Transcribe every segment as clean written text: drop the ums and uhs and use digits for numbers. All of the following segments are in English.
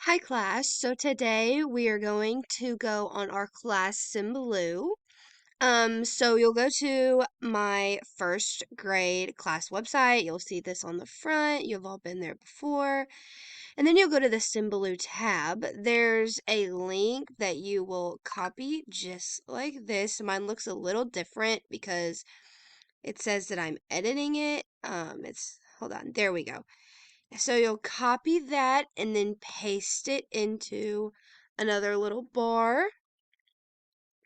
Hi class, so today we are going to go on our class symbaloo. So you'll go to my first grade class website. You'll see this on the front. You've all been there before. And then you'll go to the symbaloo tab. There's a link that you will copy just like this. Mine looks a little different because it says that I'm editing it. Hold on, there we go. So you'll copy that and then paste it into another little bar,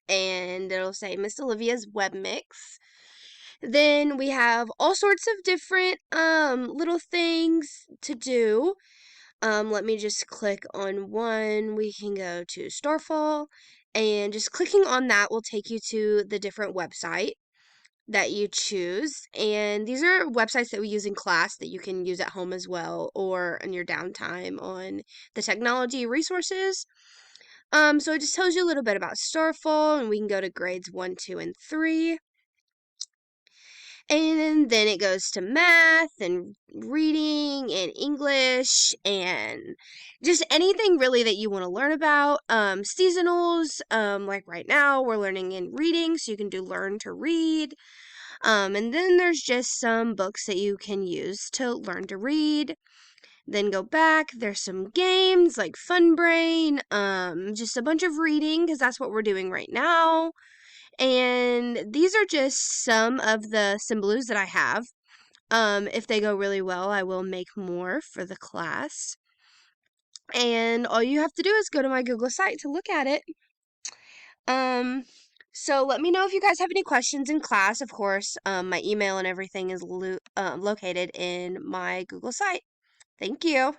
and it'll say Miss Olivia's Web Mix. Then we have all sorts of different little things to do. Let me just click on one. We can go to Starfall, and just clicking on that will take you to the different website that you choose. And these are websites that we use in class that you can use at home as well or in your downtime on the technology resources. So it just tells you a little bit about Starfall, and we can go to grades 1, 2, and 3. And then it goes to math and reading and English and just anything really that you want to learn about. Seasonals, like right now, we're learning in reading, so you can do learn to read. And then there's just some books that you can use to learn to read. Then go back. There's some games like Fun Brain, just a bunch of reading because that's what we're doing right now. And these are just some of the symbols that I have. If they go really well, I will make more for the class. And all you have to do is go to my Google site to look at it. So let me know if you guys have any questions in class. Of course, my email and everything is located in my Google site. Thank you.